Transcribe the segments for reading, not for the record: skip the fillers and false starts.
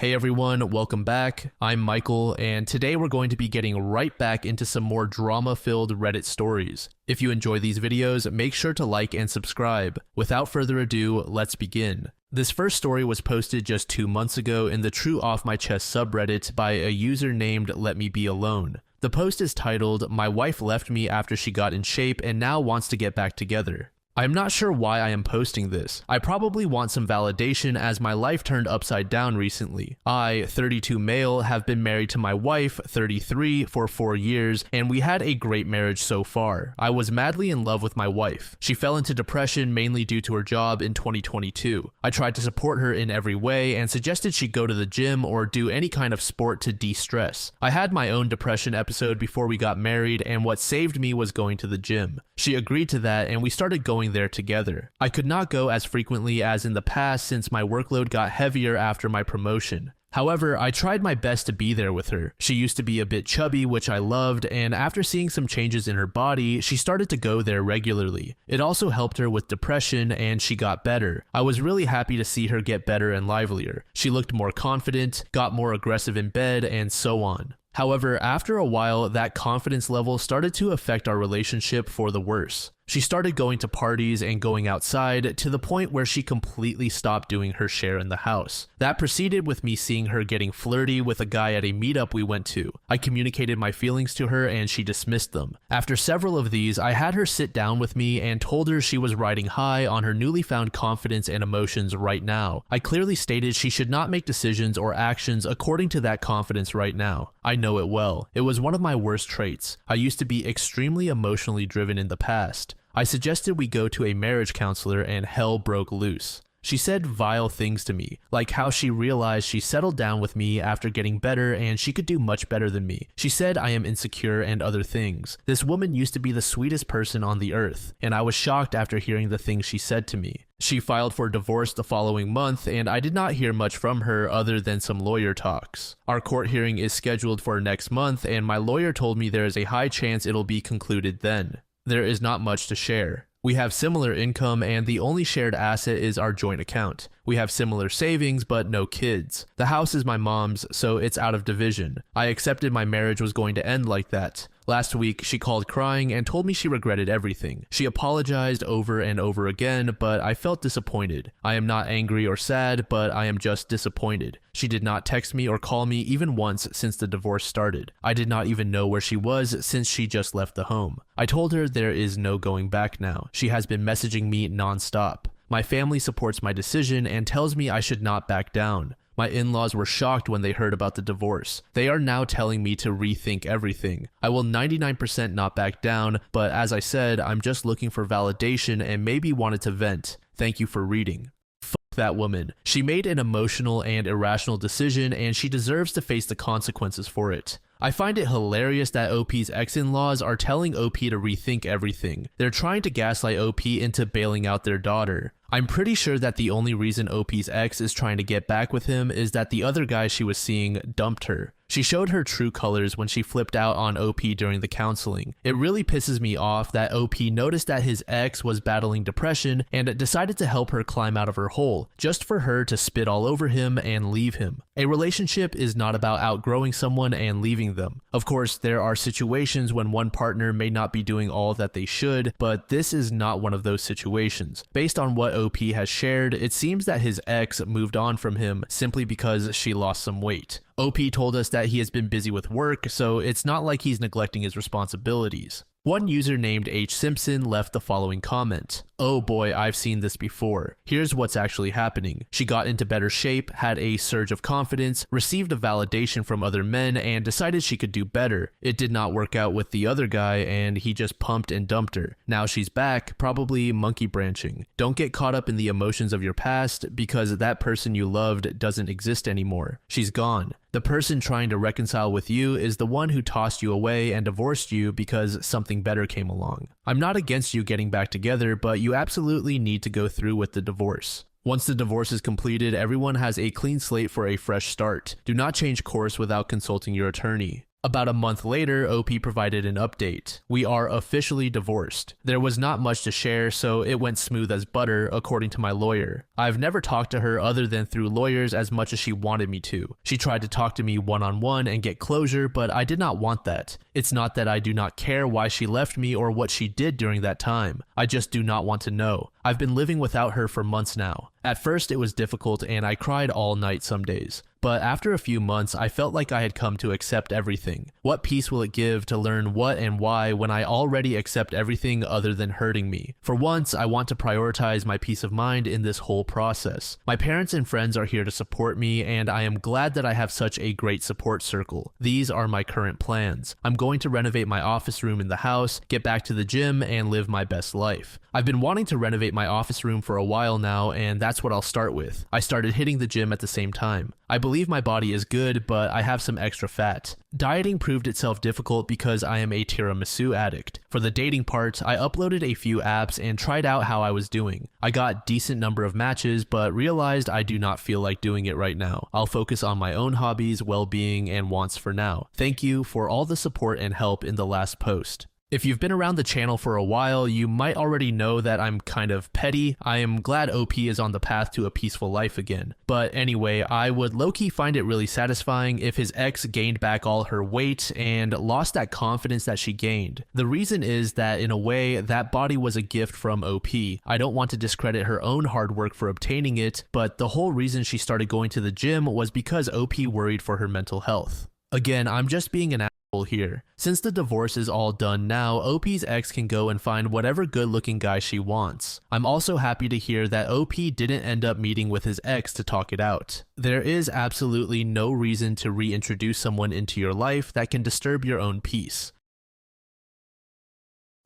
Hey everyone, welcome back. I'm Michael, and today we're going to be getting right back into some more drama-filled Reddit stories. If you enjoy these videos, make sure to like and subscribe. Without further ado, let's begin. This first story was posted just 2 months ago in the True Off My Chest subreddit by a user named Let Me Be Alone. The post is titled, "My wife left me after she got in shape and now wants to get back together." I'm not sure why I am posting this. I probably want some validation as my life turned upside down recently. I, 32 male, have been married to my wife, 33, for 4 years, and we had a great marriage so far. I was madly in love with my wife. She fell into depression mainly due to her job in 2022. I tried to support her in every way and suggested she go to the gym or do any kind of sport to de-stress. I had my own depression episode before we got married, and what saved me was going to the gym. She agreed to that and we started going there together. I could not go as frequently as in the past since my workload got heavier after my promotion. However, I tried my best to be there with her. She used to be a bit chubby, which I loved, and after seeing some changes in her body, she started to go there regularly. It also helped her with depression and she got better. I was really happy to see her get better and livelier. She looked more confident, got more aggressive in bed, and so on. However, after a while, that confidence level started to affect our relationship for the worse. She started going to parties and going outside to the point where she completely stopped doing her share in the house. That proceeded with me seeing her getting flirty with a guy at a meetup we went to. I communicated my feelings to her and she dismissed them. After several of these, I had her sit down with me and told her she was riding high on her newly found confidence and emotions right now. I clearly stated she should not make decisions or actions according to that confidence right now. I know it well. It was one of my worst traits. I used to be extremely emotionally driven in the past. I suggested we go to a marriage counselor and hell broke loose. She said vile things to me, like how she realized she settled down with me after getting better and she could do much better than me. She said I am insecure and other things. This woman used to be the sweetest person on the earth, and I was shocked after hearing the things she said to me. She filed for divorce the following month, and I did not hear much from her other than some lawyer talks. Our court hearing is scheduled for next month, and my lawyer told me there is a high chance it'll be concluded then. There is not much to share. We have similar income and the only shared asset is our joint account. We have similar savings but no kids. The house is my mom's, so it's out of division. I accepted my marriage was going to end like that. Last week, she called crying and told me she regretted everything. She apologized over and over again, but I felt disappointed. I am not angry or sad, but I am just disappointed. She did not text me or call me even once since the divorce started. I did not even know where she was since she just left the home. I told her there is no going back now. She has been messaging me nonstop. My family supports my decision and tells me I should not back down. My in-laws were shocked when they heard about the divorce. They are now telling me to rethink everything. I will 99% not back down, but as I said, I'm just looking for validation and maybe wanted to vent. Thank you for reading. Fuck that woman. She made an emotional and irrational decision and she deserves to face the consequences for it. I find it hilarious that OP's ex-in-laws are telling OP to rethink everything. They're trying to gaslight OP into bailing out their daughter. I'm pretty sure that the only reason OP's ex is trying to get back with him is that the other guy she was seeing dumped her. She showed her true colors when she flipped out on OP during the counseling. It really pisses me off that OP noticed that his ex was battling depression and decided to help her climb out of her hole, just for her to spit all over him and leave him. A relationship is not about outgrowing someone and leaving them. Of course, there are situations when one partner may not be doing all that they should, but this is not one of those situations. Based on what OP has shared, it seems that his ex moved on from him simply because she lost some weight. OP told us that he has been busy with work, so it's not like he's neglecting his responsibilities. One user named H. Simpson left the following comment. Oh boy, I've seen this before. Here's what's actually happening. She got into better shape, had a surge of confidence, received a validation from other men, and decided she could do better. It did not work out with the other guy, and he just pumped and dumped her. Now she's back, probably monkey branching. Don't get caught up in the emotions of your past, because that person you loved doesn't exist anymore. She's gone. The person trying to reconcile with you is the one who tossed you away and divorced you because something better came along. I'm not against you getting back together, but you absolutely need to go through with the divorce. Once the divorce is completed, everyone has a clean slate for a fresh start. Do not change course without consulting your attorney. About a month later, OP provided an update. We are officially divorced. There was not much to share, so it went smooth as butter, according to my lawyer. I've never talked to her other than through lawyers as much as she wanted me to. She tried to talk to me one-on-one and get closure, but I did not want that. It's not that I do not care why she left me or what she did during that time. I just do not want to know. I've been living without her for months now. At first it was difficult and I cried all night some days. But after a few months, I felt like I had come to accept everything. What peace will it give to learn what and why when I already accept everything other than hurting me? For once, I want to prioritize my peace of mind in this whole process. My parents and friends are here to support me, and I am glad that I have such a great support circle. These are my current plans. I'm going to renovate my office room in the house, get back to the gym, and live my best life. I've been wanting to renovate my office room for a while now, and that's what I'll start with. I started hitting the gym at the same time. I believe my body is good, but I have some extra fat. Dieting proved itself difficult because I am a tiramisu addict. For the dating part, I uploaded a few apps and tried out how I was doing. I got decent number of matches, but realized I do not feel like doing it right now. I'll focus on my own hobbies, well-being, and wants for now. Thank you for all the support and help in the last post. If you've been around the channel for a while, you might already know that I'm kind of petty. I am glad OP is on the path to a peaceful life again. But anyway, I would low-key find it really satisfying if his ex gained back all her weight and lost that confidence that she gained. The reason is that in a way, that body was a gift from OP. I don't want to discredit her own hard work for obtaining it, but the whole reason she started going to the gym was because OP worried for her mental health. Again, I'm just being an here. Since the divorce is all done now, OP's ex can go and find whatever good-looking guy she wants. I'm also happy to hear that OP didn't end up meeting with his ex to talk it out. There is absolutely no reason to reintroduce someone into your life that can disturb your own peace.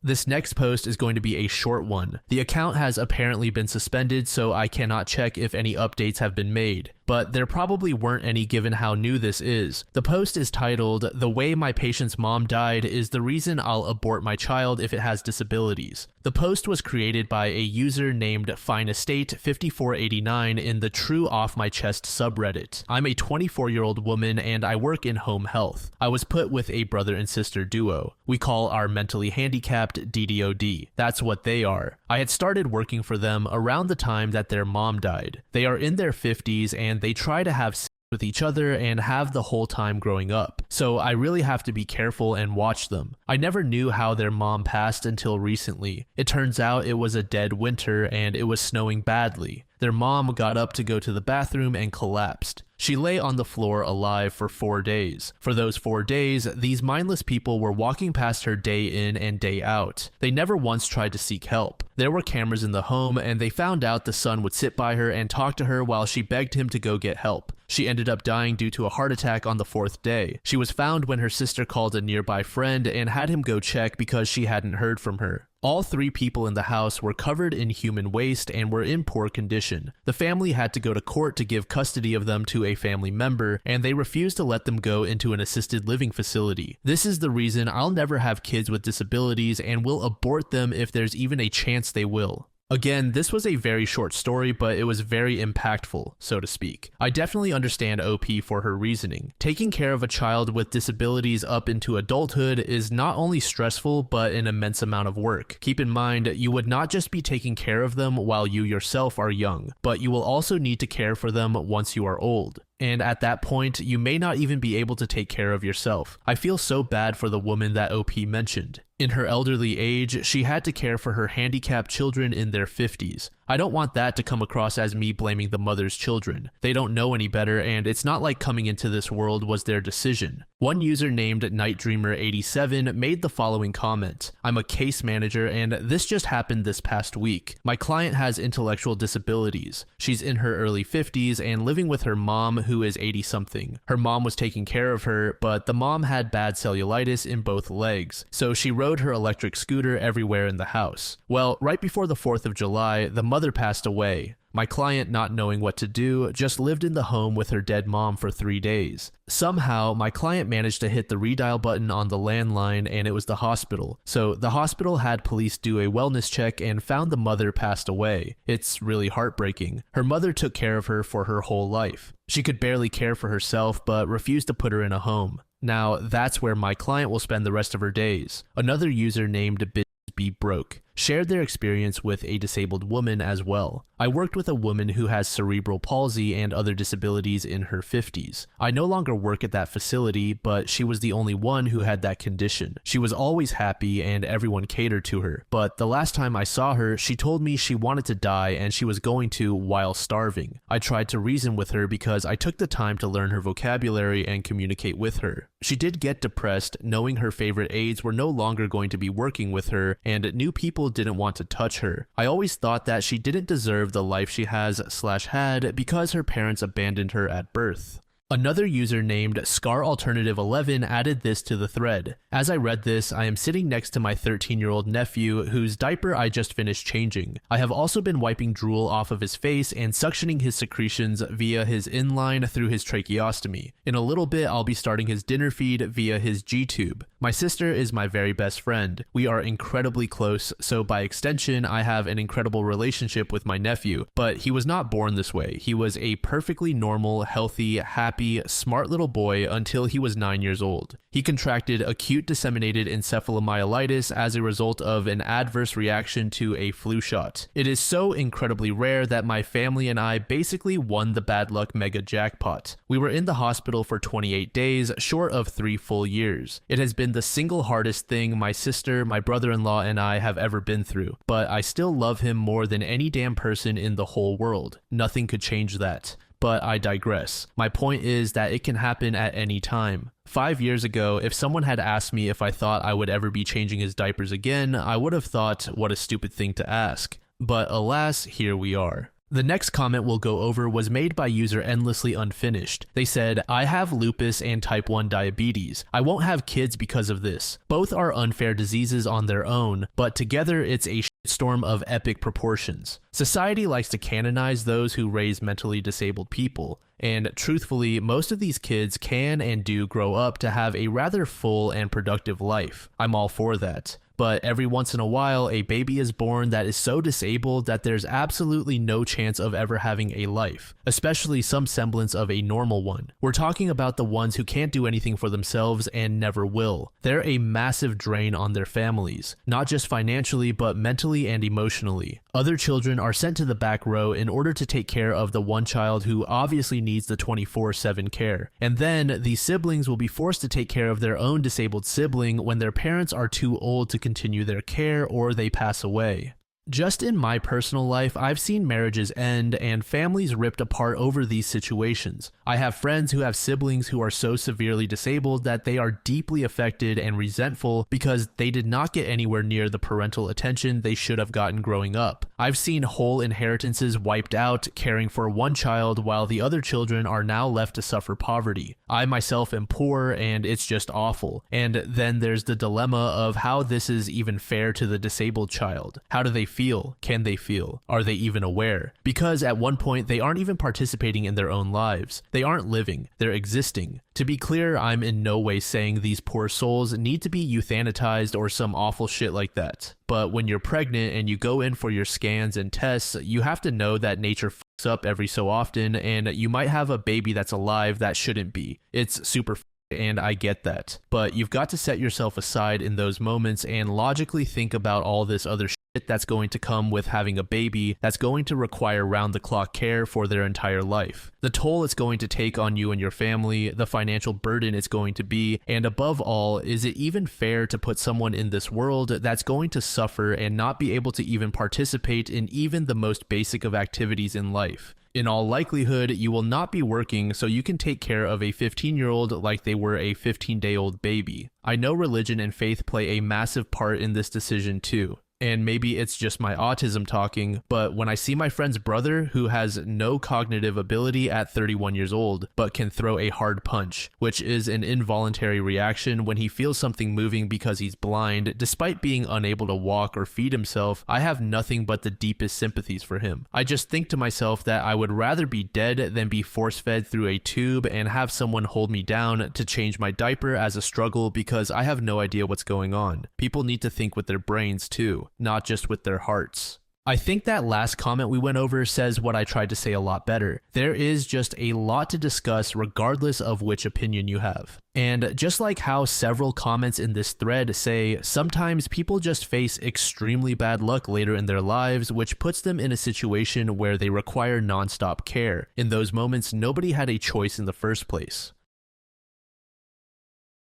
This next post is going to be a short one. The account has apparently been suspended, so I cannot check if any updates have been made. But there probably weren't any given how new this is. The post is titled, "The way my patient's mom died is the reason I'll abort my child if it has disabilities." The post was created by a user named FineEstate5489 in the trueoffmychest subreddit. I'm a 24-year-old woman and I work in home health. I was put with a brother and sister duo. We call our mentally handicapped DDoD. That's what they are. I had started working for them around the time that their mom died. They are in their 50s and they try to have sex with each other and have the whole time growing up. So I really have to be careful and watch them. I never knew how their mom passed until recently. It turns out it was a dead winter and it was snowing badly. Their mom got up to go to the bathroom and collapsed. She lay on the floor alive for 4 days. For those 4 days, these mindless people were walking past her day in and day out. They never once tried to seek help. There were cameras in the home and they found out the son would sit by her and talk to her while she begged him to go get help. She ended up dying due to a heart attack on the 4th day. She was found when her sister called a nearby friend and had him go check because she hadn't heard from her. All 3 people in the house were covered in human waste and were in poor condition. The family had to go to court to give custody of them to a family member, and they refused to let them go into an assisted living facility. This is the reason I'll never have kids with disabilities and will abort them if there's even a chance they will. Again, this was a very short story, but it was very impactful, so to speak. I definitely understand OP for her reasoning. Taking care of a child with disabilities up into adulthood is not only stressful, but an immense amount of work. Keep in mind, you would not just be taking care of them while you yourself are young, but you will also need to care for them once you are old. And at that point, you may not even be able to take care of yourself. I feel so bad for the woman that OP mentioned. In her elderly age, she had to care for her handicapped children in their 50s. I don't want that to come across as me blaming the mother's children. They don't know any better, and it's not like coming into this world was their decision. One user named NightDreamer87 made the following comment: "I'm a case manager and this just happened this past week. My client has intellectual disabilities. She's in her early 50s and living with her mom who is 80-something. Her mom was taking care of her, but the mom had bad cellulitis in both legs, so she rode her electric scooter everywhere in the house. Well, right before the 4th of July, the mother passed away. My client, not knowing what to do, just lived in the home with her dead mom for 3 days. Somehow, my client managed to hit the redial button on the landline and it was the hospital. So the hospital had police do a wellness check and found the mother passed away. It's really heartbreaking. Her mother took care of her for her whole life. She could barely care for herself, but refused to put her in a home. Now, that's where my client will spend the rest of her days. Another user named Be Broke shared their experience with a disabled woman as well. I worked with a woman who has cerebral palsy and other disabilities in her 50s. I no longer work at that facility, but she was the only one who had that condition. She was always happy and everyone catered to her, but the last time I saw her, she told me she wanted to die and she was going to while starving. I tried to reason with her because I took the time to learn her vocabulary and communicate with her. She did get depressed knowing her favorite aides were no longer going to be working with her and new people didn't want to touch her. I always thought that she didn't deserve the life she has/had because her parents abandoned her at birth. Another user named Scar Alternative 11 added this to the thread. As I read this, I am sitting next to my 13-year-old nephew whose diaper I just finished changing. I have also been wiping drool off of his face and suctioning his secretions via his inline through his tracheostomy. In a little bit, I'll be starting his dinner feed via his G-tube. My sister is my very best friend. We are incredibly close, so by extension, I have an incredible relationship with my nephew, but he was not born this way. He was a perfectly normal, healthy, happy, smart little boy until he was 9 years old. He contracted acute disseminated encephalomyelitis as a result of an adverse reaction to a flu shot. It is so incredibly rare that my family and I basically won the bad luck mega jackpot. We were in the hospital for 28 days, short of 3 full years. It has been the single hardest thing my sister, my brother-in-law, and I have ever been through, but I still love him more than any damn person in the whole world. Nothing could change that. But I digress. My point is that it can happen at any time. 5 years ago, if someone had asked me if I thought I would ever be changing his diapers again, I would have thought, what a stupid thing to ask. But alas, here we are. The next comment we'll go over was made by user Endlessly Unfinished. They said, I have lupus and type 1 diabetes. I won't have kids because of this. Both are unfair diseases on their own, but together it's a storm of epic proportions. Society likes to canonize those who raise mentally disabled people, and truthfully, most of these kids can and do grow up to have a rather full and productive life. I'm all for that. But every once in a while, a baby is born that is so disabled that there's absolutely no chance of ever having a life, especially some semblance of a normal one. We're talking about the ones who can't do anything for themselves and never will. They're a massive drain on their families, not just financially, but mentally and emotionally. Other children are sent to the back row in order to take care of the one child who obviously needs the 24/7 care. And then these siblings will be forced to take care of their own disabled sibling when their parents are too old to continue their care or they pass away. Just in my personal life, I've seen marriages end and families ripped apart over these situations. I have friends who have siblings who are so severely disabled that they are deeply affected and resentful because they did not get anywhere near the parental attention they should have gotten growing up. I've seen whole inheritances wiped out caring for one child while the other children are now left to suffer poverty. I myself am poor and it's just awful. And then there's the dilemma of how this is even fair to the disabled child. How do they feel? Can they feel? Are they even aware? Because at one point they aren't even participating in their own lives. They aren't living, they're existing. To be clear, I'm in no way saying these poor souls need to be euthanized or some awful shit like that. But when you're pregnant and you go in for your scans and tests, you have to know that nature fucks up every so often and you might have a baby that's alive that shouldn't be. It's super and I get that. But you've got to set yourself aside in those moments and logically think about all this other shit that's going to come with having a baby that's going to require round-the-clock care for their entire life. The toll it's going to take on you and your family, the financial burden it's going to be, and above all, is it even fair to put someone in this world that's going to suffer and not be able to even participate in even the most basic of activities in life? In all likelihood, you will not be working so you can take care of a 15-year-old like they were a 15-day-old baby. I know religion and faith play a massive part in this decision too. And maybe it's just my autism talking, but when I see my friend's brother who has no cognitive ability at 31 years old, but can throw a hard punch, which is an involuntary reaction when he feels something moving because he's blind, despite being unable to walk or feed himself, I have nothing but the deepest sympathies for him. I just think to myself that I would rather be dead than be force-fed through a tube and have someone hold me down to change my diaper as a struggle because I have no idea what's going on. People need to think with their brains too, not just with their hearts. I think that last comment we went over says what I tried to say a lot better. There is just a lot to discuss regardless of which opinion you have. And just like how several comments in this thread say, sometimes people just face extremely bad luck later in their lives, which puts them in a situation where they require nonstop care. In those moments, nobody had a choice in the first place.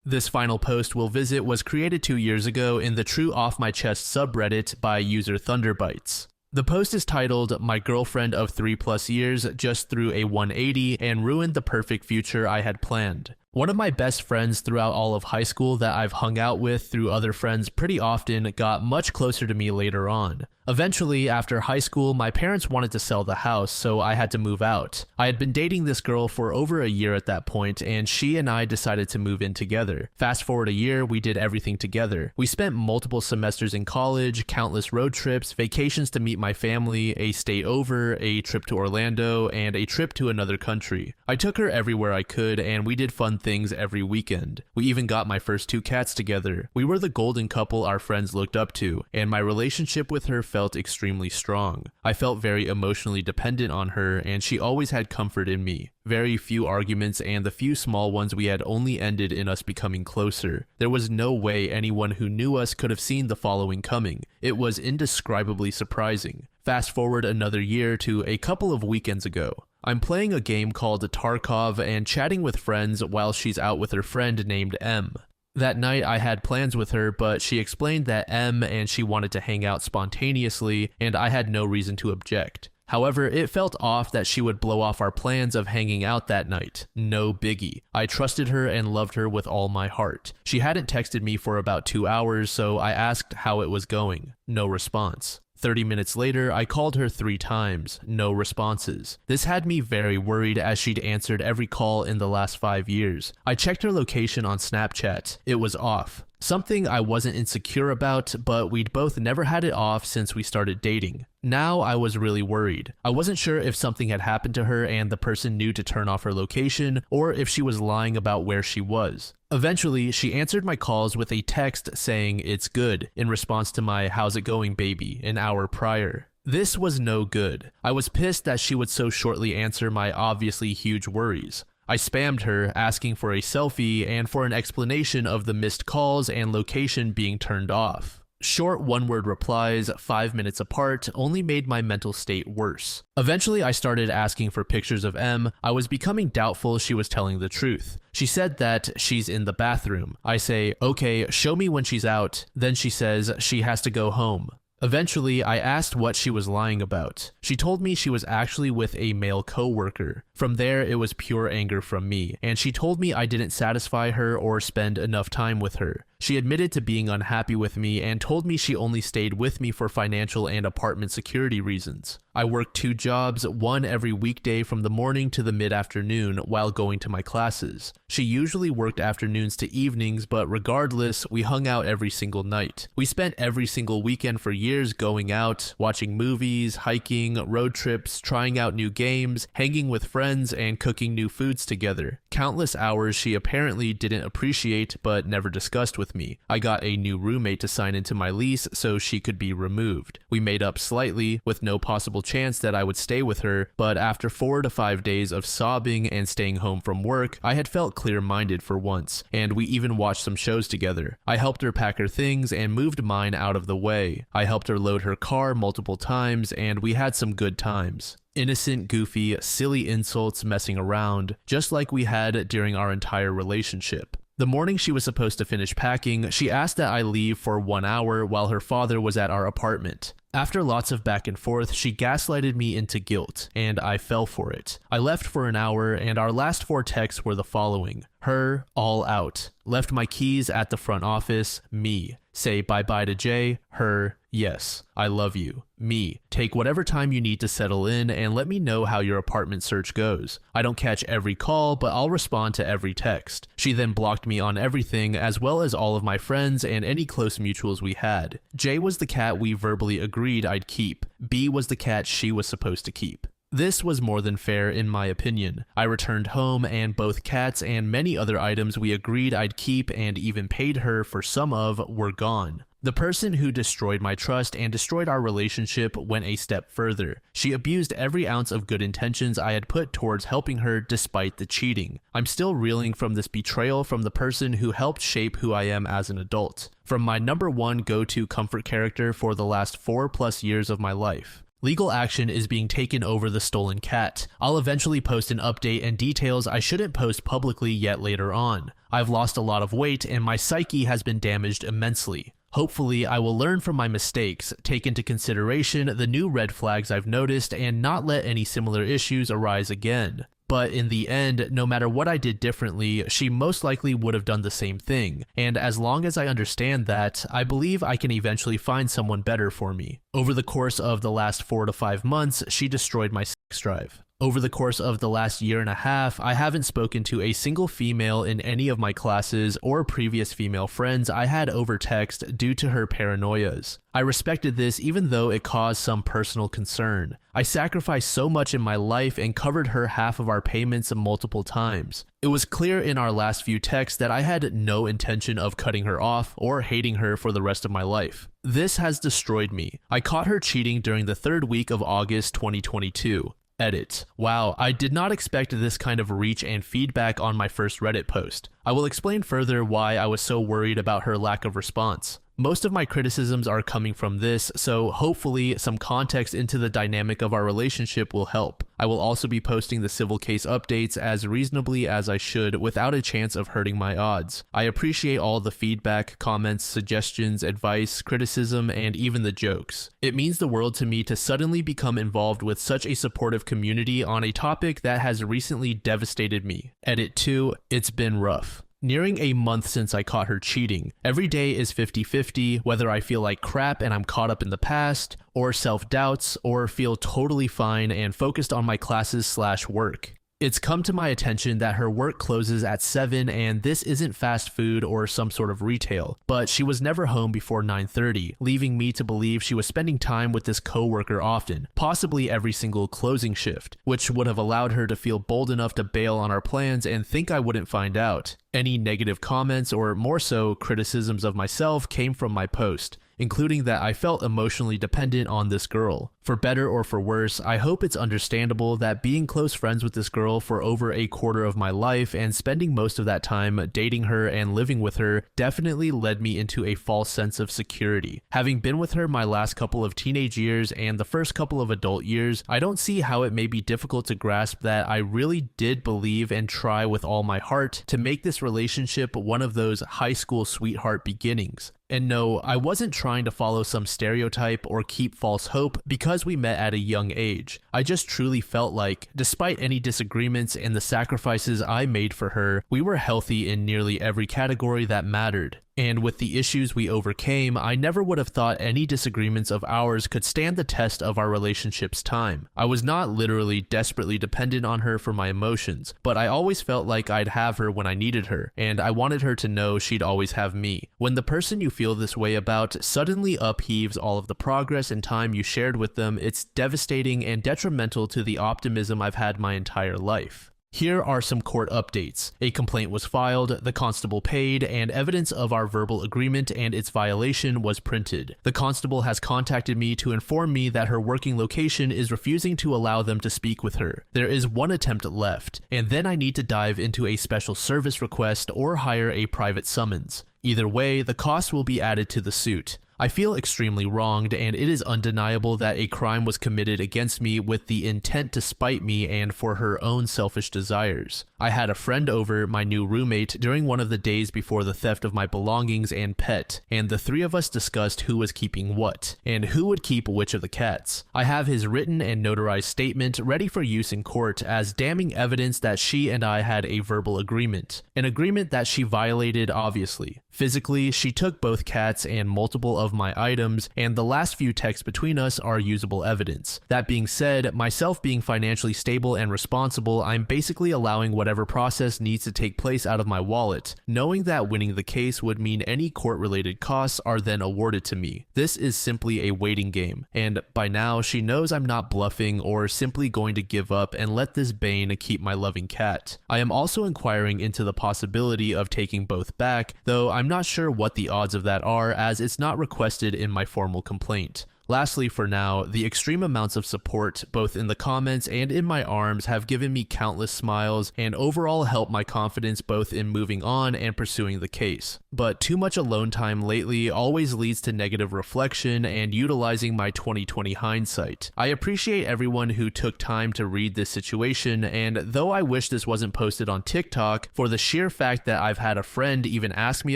This final post we'll visit was created 2 years ago in the True Off My Chest subreddit by user Thunderbites. The post is titled, "My girlfriend of 3+ years just threw a 180 and ruined the perfect future I had planned. One of my best friends throughout all of high school that I've hung out with through other friends pretty often got much closer to me later on. Eventually, after high school, my parents wanted to sell the house, so I had to move out. I had been dating this girl for over a year at that point, and she and I decided to move in together. Fast forward a year, we did everything together. We spent multiple semesters in college, countless road trips, vacations to meet my family, a stay over, a trip to Orlando, and a trip to another country. I took her everywhere I could, and we did fun things every weekend. We even got my first 2 cats together. We were the golden couple our friends looked up to, and my relationship with her felt extremely strong. I felt very emotionally dependent on her, and she always had comfort in me. Very few arguments, and the few small ones we had only ended in us becoming closer. There was no way anyone who knew us could have seen the following coming. It was indescribably surprising. Fast forward another year to a couple of weekends ago. I'm playing a game called Tarkov and chatting with friends while she's out with her friend named M. That night I had plans with her, but she explained that M and she wanted to hang out spontaneously, and I had no reason to object. However, it felt off that she would blow off our plans of hanging out that night. No biggie. I trusted her and loved her with all my heart. She hadn't texted me for about 2 hours, so I asked how it was going. No response. 30 minutes later, I called her 3 times, no responses. This had me very worried as she'd answered every call in the last 5 years. I checked her location on Snapchat. It was off. Something I wasn't insecure about, but we'd both never had it off since we started dating. Now I was really worried. I wasn't sure if something had happened to her and the person knew to turn off her location, or if she was lying about where she was. Eventually, she answered my calls with a text saying, "It's good," in response to my "How's it going, baby?" an hour prior. This was no good. I was pissed that she would so shortly answer my obviously huge worries. I spammed her, asking for a selfie and for an explanation of the missed calls and location being turned off. Short one-word replies, 5 minutes apart, only made my mental state worse. Eventually, I started asking for pictures of M. I was becoming doubtful she was telling the truth. She said that she's in the bathroom. I say, "Okay, show me when she's out." Then she says she has to go home. Eventually, I asked what she was lying about. She told me she was actually with a male coworker. From there, it was pure anger from me, and she told me I didn't satisfy her or spend enough time with her. She admitted to being unhappy with me and told me she only stayed with me for financial and apartment security reasons. I worked 2 jobs, one every weekday from the morning to the mid-afternoon while going to my classes. She usually worked afternoons to evenings, but regardless, we hung out every single night. We spent every single weekend for years going out, watching movies, hiking, road trips, trying out new games, hanging with friends, and cooking new foods together. Countless hours she apparently didn't appreciate but never discussed with me. I got a new roommate to sign into my lease so she could be removed. We made up slightly, with no possible chance that I would stay with her, but after 4 to 5 days of sobbing and staying home from work, I had felt clear-minded for once, and we even watched some shows together. I helped her pack her things and moved mine out of the way. I helped her load her car multiple times, and we had some good times. Innocent, goofy, silly insults messing around, just like we had during our entire relationship. The morning she was supposed to finish packing, she asked that I leave for 1 hour while her father was at our apartment. After lots of back and forth, she gaslighted me into guilt, and I fell for it. I left for an hour, and our last 4 texts were the following. Her, all out. Left my keys at the front office. Me. Say bye-bye to Jay. Her, yes. I love you. Me. Take whatever time you need to settle in and let me know how your apartment search goes. I don't catch every call, but I'll respond to every text. She then blocked me on everything, as well as all of my friends and any close mutuals we had. Jay was the cat we verbally agreed I'd keep. B was the cat she was supposed to keep. This was more than fair in my opinion. I returned home and both cats and many other items we agreed I'd keep and even paid her for some of were gone. The person who destroyed my trust and destroyed our relationship went a step further. She abused every ounce of good intentions I had put towards helping her despite the cheating. I'm still reeling from this betrayal from the person who helped shape who I am as an adult, from my number one go-to comfort character for the last 4+ years of my life. Legal action is being taken over the stolen cat. I'll eventually post an update and details I shouldn't post publicly yet later on. I've lost a lot of weight and my psyche has been damaged immensely. Hopefully, I will learn from my mistakes, take into consideration the new red flags I've noticed, and not let any similar issues arise again. But in the end, no matter what I did differently, she most likely would have done the same thing, and as long as I understand that, I believe I can eventually find someone better for me. Over the course of the last 4 to 5 months, she destroyed my sex drive. Over the course of the last year and a half, I haven't spoken to a single female in any of my classes or previous female friends I had over text due to her paranoias. I respected this even though it caused some personal concern. I sacrificed so much in my life and covered her half of our payments multiple times. It was clear in our last few texts that I had no intention of cutting her off or hating her for the rest of my life. This has destroyed me. I caught her cheating during the 3rd week of August 2022. Edit. Wow, I did not expect this kind of reach and feedback on my first Reddit post. I will explain further why I was so worried about her lack of response. Most of my criticisms are coming from this, so hopefully some context into the dynamic of our relationship will help. I will also be posting the civil case updates as reasonably as I should without a chance of hurting my odds. I appreciate all the feedback, comments, suggestions, advice, criticism, and even the jokes. It means the world to me to suddenly become involved with such a supportive community on a topic that has recently devastated me. Edit 2, it's been rough. Nearing a month since I caught her cheating. Every day is 50-50, whether I feel like crap and I'm caught up in the past, or self-doubts, or feel totally fine and focused on my classes/work. It's come to my attention that her work closes at 7 and this isn't fast food or some sort of retail, but she was never home before 9:30, leaving me to believe she was spending time with this coworker often, possibly every single closing shift, which would have allowed her to feel bold enough to bail on our plans and think I wouldn't find out. Any negative comments, or more so, criticisms of myself came from my post, including that I felt emotionally dependent on this girl. For better or for worse, I hope it's understandable that being close friends with this girl for over a quarter of my life and spending most of that time dating her and living with her definitely led me into a false sense of security. Having been with her my last couple of teenage years and the first couple of adult years, I don't see how it may be difficult to grasp that I really did believe and try with all my heart to make this relationship one of those high school sweetheart beginnings. And no, I wasn't trying to follow some stereotype or keep false hope because we met at a young age. I just truly felt like, despite any disagreements and the sacrifices I made for her, we were healthy in nearly every category that mattered. And with the issues we overcame, I never would have thought any disagreements of ours could stand the test of our relationship's time. I was not literally desperately dependent on her for my emotions, but I always felt like I'd have her when I needed her, and I wanted her to know she'd always have me. When the person you feel this way about suddenly upheaves all of the progress and time you shared with them, it's devastating and detrimental to the optimism I've had my entire life. Here are some court updates. A complaint was filed, the constable paid, and evidence of our verbal agreement and its violation was printed. The constable has contacted me to inform me that her working location is refusing to allow them to speak with her. There is one attempt left, and then I need to dive into a special service request or hire a private summons. Either way, the cost will be added to the suit. I feel extremely wronged, and it is undeniable that a crime was committed against me with the intent to spite me and for her own selfish desires. I had a friend over, my new roommate, during one of the days before the theft of my belongings and pet, and the three of us discussed who was keeping what, and who would keep which of the cats. I have his written and notarized statement ready for use in court as damning evidence that she and I had a verbal agreement. An agreement that she violated, obviously. Physically, she took both cats and multiple of of my items, and the last few texts between us are usable evidence. That being said, myself being financially stable and responsible, I'm basically allowing whatever process needs to take place out of my wallet, knowing that winning the case would mean any court-related costs are then awarded to me. This is simply a waiting game, and by now she knows I'm not bluffing or simply going to give up and let this bane keep my loving cat. I am also inquiring into the possibility of taking both back, though I'm not sure what the odds of that are, as it's not requested in my formal complaint. Lastly, for now, the extreme amounts of support, both in the comments and in my arms, have given me countless smiles and overall helped my confidence both in moving on and pursuing the case. But too much alone time lately always leads to negative reflection and utilizing my 2020 hindsight. I appreciate everyone who took time to read this situation, and though I wish this wasn't posted on TikTok, for the sheer fact that I've had a friend even ask me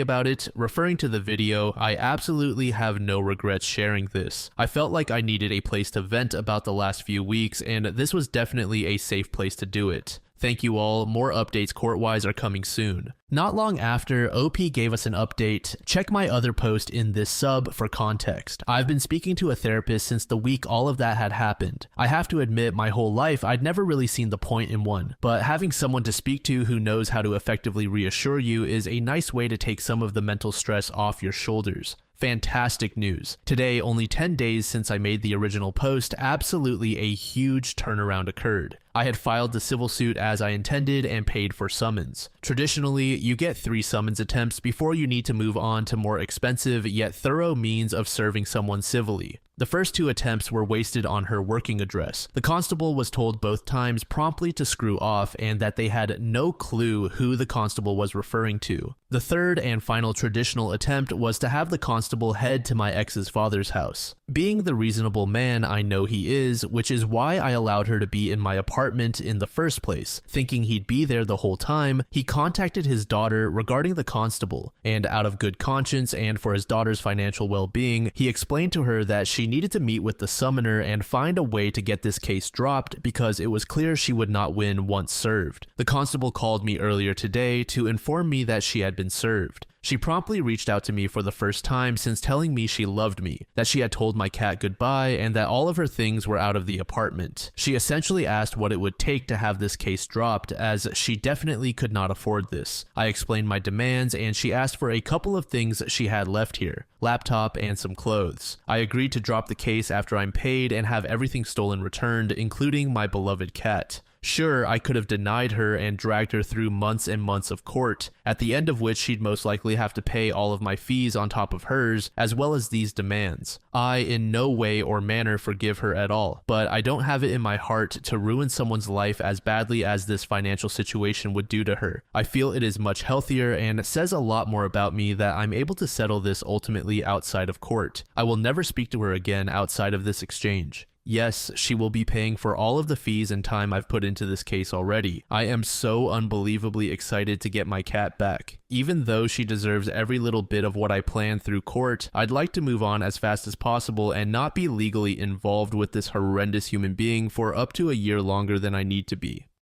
about it, referring to the video, I absolutely have no regrets sharing this. I felt like I needed a place to vent about the last few weeks, and this was definitely a safe place to do it. Thank you all, more updates court-wise are coming soon. Not long after, OP gave us an update. Check my other post in this sub for context. I've been speaking to a therapist since the week all of that had happened. I have to admit, my whole life I'd never really seen the point in one, but having someone to speak to who knows how to effectively reassure you is a nice way to take some of the mental stress off your shoulders. Fantastic news. Today, only 10 days since I made the original post, absolutely a huge turnaround occurred. I had filed the civil suit as I intended and paid for summons. Traditionally, you get 3 summons attempts before you need to move on to more expensive yet thorough means of serving someone civilly. The first 2 attempts were wasted on her working address. The constable was told both times promptly to screw off and that they had no clue who the constable was referring to. The third and final traditional attempt was to have the constable head to my ex's father's house. Being the reasonable man I know he is, which is why I allowed her to be in my apartment in the first place, thinking he'd be there the whole time, he contacted his daughter regarding the constable, and out of good conscience and for his daughter's financial well-being, he explained to her that she needed to meet with the summoner and find a way to get this case dropped because it was clear she would not win once served. The constable called me earlier today to inform me that she had been served. She promptly reached out to me for the first time since telling me she loved me, that she had told my cat goodbye, and that all of her things were out of the apartment. She essentially asked what it would take to have this case dropped, as she definitely could not afford this. I explained my demands, and she asked for a couple of things she had left here, laptop and some clothes. I agreed to drop the case after I'm paid and have everything stolen returned, including my beloved cat. Sure, I could have denied her and dragged her through months and months of court, at the end of which she'd most likely have to pay all of my fees on top of hers, as well as these demands. I in no way or manner forgive her at all, but I don't have it in my heart to ruin someone's life as badly as this financial situation would do to her. I feel it is much healthier and says a lot more about me that I'm able to settle this ultimately outside of court. I will never speak to her again outside of this exchange. Yes, she will be paying for all of the fees and time I've put into this case already. I am so unbelievably excited to get my cat back. Even though she deserves every little bit of what I planned through court, I'd like to move on as fast as possible and not be legally involved with this horrendous human being for up to a year longer than I need to be.